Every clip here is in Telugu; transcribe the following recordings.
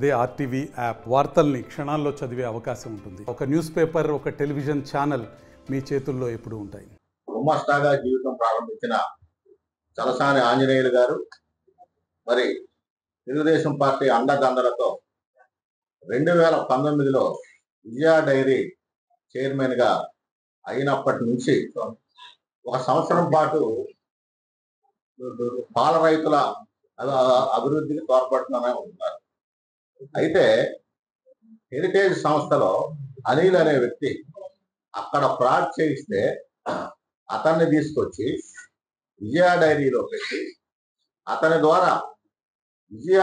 అదే ఆర్టీవీ యాప్ వార్తల్ని క్షణాల్లో చదివే అవకాశం ఉంటుంది. ఒక న్యూస్ పేపర్, ఒక టెలివిజన్ ఛానల్ మీ చేతుల్లో ఎప్పుడూ ఉంటాయి. గుమస్తాగా జీవితం ప్రారంభించిన చలసాని ఆంజనేయులు గారు మరి తెలుగుదేశం పార్టీ అండదండలతో 2019లో విజయ డైరీ చైర్మన్ గా అయినప్పటి నుంచి ఒక సంవత్సరం పాటు పాల రైతుల అభివృద్ధికి తోడ్పడుతూనే ఉంటున్నారు. అయితే హెరిటేజ్ సంస్థలో అనిల్ అనే వ్యక్తి అక్కడ ఫ్రాడ్ చేయిస్తే అతన్ని తీసుకొచ్చి విజయ డైరీలో పెట్టి అతని ద్వారా విజయ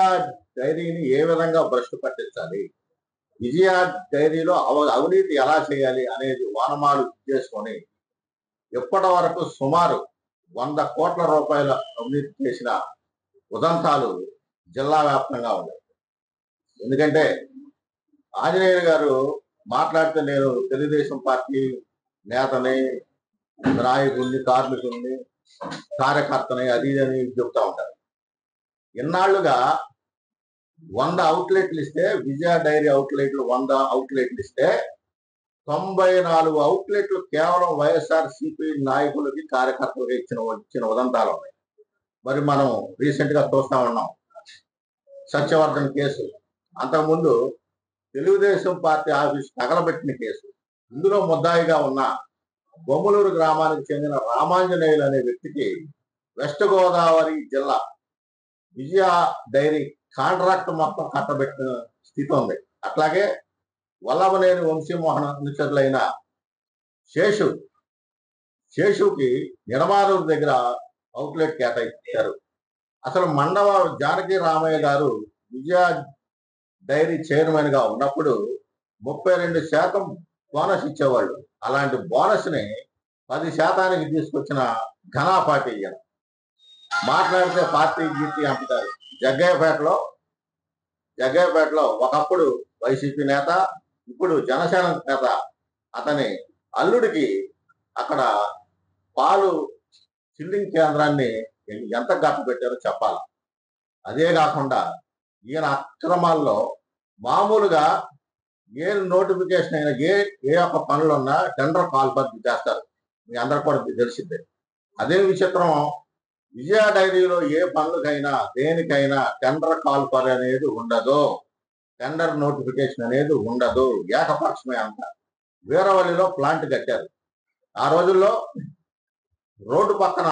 డైరీని ఏ విధంగా భ్రష్టు పట్టించాలి, విజయ డైరీలో అవినీతి ఎలా చేయాలి అనేది వానమాలు చేసుకొని ఇప్పటి వరకు సుమారు 100 కోట్ల రూపాయల అవినీతి చేసిన ఉదంతాలు జిల్లా వ్యాప్తంగా ఉన్నాయి. ఎందుకంటే ఆంజనేయులు గారు మాట్లాడితే నేను తెలుగుదేశం పార్టీ నేతని, నాయకుడిని, కార్మికుడిని, కార్యకర్తని, అది అని చెప్తా ఉంటారు. ఇన్నాళ్లుగా 100 అవుట్లెట్లు ఇస్తే, విజయ డైరీ అవుట్లెట్లు 100 అవుట్లెట్లు ఇస్తే 94 అవుట్లెట్లు కేవలం వైఎస్ఆర్సీపీ నాయకులకి, కార్యకర్తలకు ఇచ్చిన ఉదంతాలు ఉన్నాయి. మరి మనం రీసెంట్ గా చూస్తా ఉన్నాం సత్యవర్ధన్ కేసు, అంతకుముందు తెలుగుదేశం పార్టీ ఆఫీస్ తగలబెట్టిన కేసు. ఇందులో ముద్దాయిగా ఉన్న బొమ్మలూరు గ్రామానికి చెందిన రామాంజనేయులు అనే వ్యక్తికి వెస్ట్ గోదావరి జిల్లా విజయ డైరీ కాంట్రాక్ట్ మొత్తం కట్టబెట్టిన స్థితి ఉంది. అట్లాగే వల్లభనేని వంశీమోహన్ అనుచరులైన శేషుకి నిడమారూరు దగ్గర అవుట్లెట్ కేటాయించారు. అసలు మండవ జానకి రామయ్య గారు విజయ డైరీ చైర్మన్ గా ఉన్నప్పుడు 32% బోనస్ ఇచ్చేవాళ్ళు. అలాంటి బోనస్ ని 10% తీసుకొచ్చిన ఘనా పార్టీ ఈయన. మాట్లాడితే పార్టీ గీర్తి అంటారు. జగ్గయ్యపేటలో ఒకప్పుడు వైసీపీ నేత, ఇప్పుడు జనసేన నేత అతని అల్లుడికి అక్కడ పాలు చిల్లింగ్ కేంద్రాన్ని ఎంత గట్టు పెట్టారో చెప్పాలి. అదే కాకుండా ఈయన అక్రమాల్లో మామూలుగా ఏ నోటిఫికేషన్ అయినా, ఏ ఒక్క పనులున్నా టెండర్ కాల్ పద్ధతి చేస్తారు. మీ అందరికి కూడా తెలిసిందే. అదే విచిత్రం, విజయ డైరీలో ఏ పనులకైనా, దేనికైనా టెండర్ కాల్ పర్ అనేది ఉండదు, టెండర్ నోటిఫికేషన్ అనేది ఉండదు, ఏకపక్షమే అంట. వీరవల్లిలో ప్లాంట్ కట్టారు. ఆ రోజుల్లో రోడ్డు పక్కన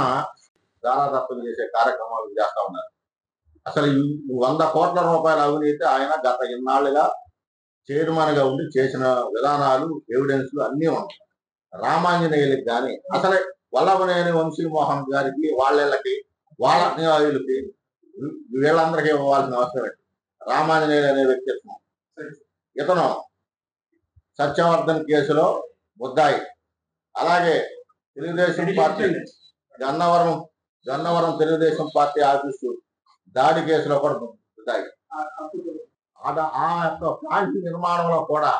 దారాదత్తం చేసే కార్యక్రమాలు చేస్తా ఉన్నారు. అసలు 100 కోట్ల రూపాయల అవినీతి ఆయన గత ఇన్నాళ్లుగా చైర్మన్ గా ఉండి చేసిన విధానాలు, ఎవిడెన్స్లు అన్నీ ఉన్నాయి. రామాంజనేయులకి కానీ, అసలే వల్లభనేని వంశీమోహన్ గారికి, వాళ్ళకి, వాళ్ళ అన్యాయులకి, వీళ్ళందరికీ ఇవ్వాల్సిన అవసరం ఏంటి? రామాంజనేయులు అనే వ్యక్తిత్వం. ఇతను సత్యవర్ధన్ కేసులో ముద్దాయి. అలాగే Telugu Desam party Gannavaram Telugu Desam party office దాడి కేసులో కూడా ముద్దాయి. ఆ యొక్క ప్లాంట్ నిర్మాణంలో కూడా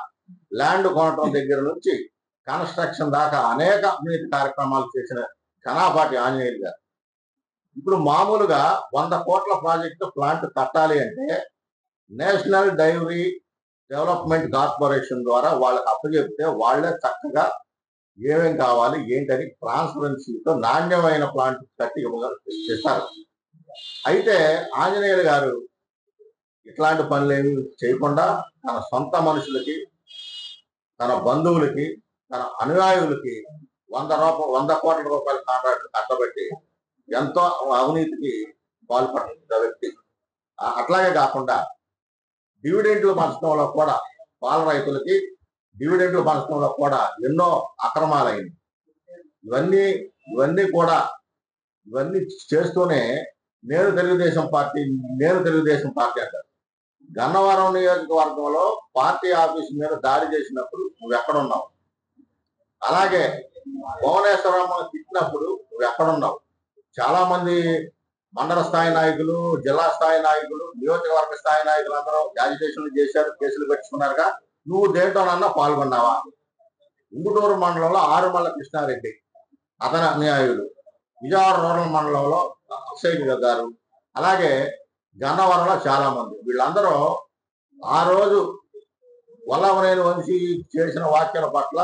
ల్యాండ్ కొనటం దగ్గర నుంచి కన్స్ట్రక్షన్ దాకా అనేక అవినీతి కార్యక్రమాలు చేసిన ఘనాపాటి ఆంజనేయులు గారు. ఇప్పుడు మామూలుగా 100 కోట్ల ప్రాజెక్టు ప్లాంట్ కట్టాలి అంటే నేషనల్ డైరీ డెవలప్మెంట్ కార్పొరేషన్ ద్వారా వాళ్ళకి అప్పచెప్తే వాళ్లే చక్కగా ఏమేం కావాలి ఏంటని ట్రాన్స్పరెన్సీతో నాణ్యమైన ప్లాంట్ కట్టి ఇస్తారు. అయితే ఆంజనేయులు గారు ఇట్లాంటి పనులు ఏమి చేయకుండా తన సొంత మనుషులకి, తన బంధువులకి, తన అనుయాయులకి 100 కోట్ల రూపాయల కాంట్రాక్ట్ కట్టబెట్టి ఎంతో అవినీతికి పాల్పడుతున్న వ్యక్తి. అట్లాగే కాకుండా డివిడెంట్లు పంచడంలో కూడా, పాల రైతులకి డివిడెంట్లు పంచడంలో కూడా ఎన్నో అక్రమాలైనవి. ఇవన్నీ చేస్తూనే నేను తెలుగుదేశం పార్టీ అంటారు. గన్నవరం నియోజకవర్గంలో పార్టీ ఆఫీస్ మీద దాడి చేసినప్పుడు నువ్వు ఎక్కడున్నావు? అలాగే భువనేశ్వరమ్మ తిట్టినప్పుడు నువ్వు ఎక్కడున్నావు? చాలా మంది మండల స్థాయి నాయకులు, జిల్లా స్థాయి నాయకులు, నియోజకవర్గ స్థాయి నాయకులు అందరూ యాజిటేషన్లు చేశారు, కేసులు పెట్టుకున్నారుగా. నువ్వు దేంట్లోనన్నా పాల్గొన్నావా? ఇంగుటూరు మండలంలో ఆరుమల్ల కృష్ణారెడ్డి అతని అన్యాయులు, విజయవాడ రూరల్ మండలంలో అక్షయ్ గారు, అలాగే గన్నవరంలో చాలా మంది, వీళ్ళందరూ ఆ రోజు వల్లభనేని వంశీ చేసిన వ్యాఖ్యల పట్ల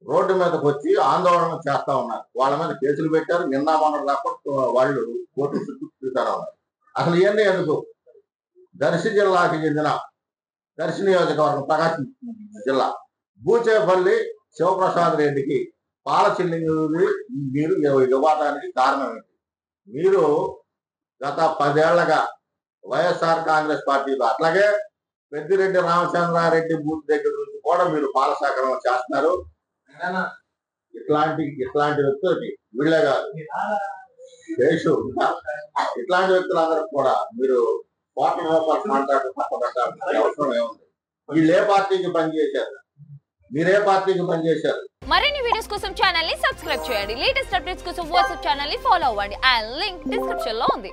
రోడ్డు మీదకి వచ్చి ఆందోళన చేస్తా ఉన్నారు. వాళ్ళ మీద కేసులు పెట్టారు. నిన్న మొన్న దాకా వాళ్ళు కోర్టు చుట్టూ తిరుగుతా ఉన్నారు. అసలు ఇవన్నీ ఎందుకు? దర్శి జిల్లాకి చెందిన దర్శి నియోజకవర్గం ప్రకాశం జిల్లా బూచేపల్లి శివప్రసాద్ రెడ్డికి పాల చిల్లింగ్ మీరు ఇవ్వడానికి కారణం ఏంటి? మీరు గత 10 ఏళ్లగా వైఎస్ఆర్ కాంగ్రెస్ పార్టీలో అట్లాగే పెద్దిరెడ్డి రామచంద్రారెడ్డి బూత్ దగ్గర నుంచి కూడా మీరు పాల సేకరణ చేస్తున్నారు. ఇట్లాంటి వ్యక్తులకి వీళ్ళే కాదు, దేశం ఇట్లాంటి వ్యక్తులందరూ కూడా మీరు కోట్ల రూపాయల కాంట్రాక్ట్ పక్కబెట్టాల్సిన అవసరం ఏముంది? వీళ్ళు ఏ పార్టీకి పనిచేశారు? మీరే పార్టీకి పనిచేశారు? మరిన్ని వీడియోస్ కోసం ఛానల్ ని సబ్స్క్రైబ్ చేయండి. లేటెస్ట్ అప్డేట్స్ కోసం వాట్సాప్ ఛానల్ ని ఫాలో అవ్వండి. ఆ లింక్ డిస్క్రిప్షన్ లో ఉంది.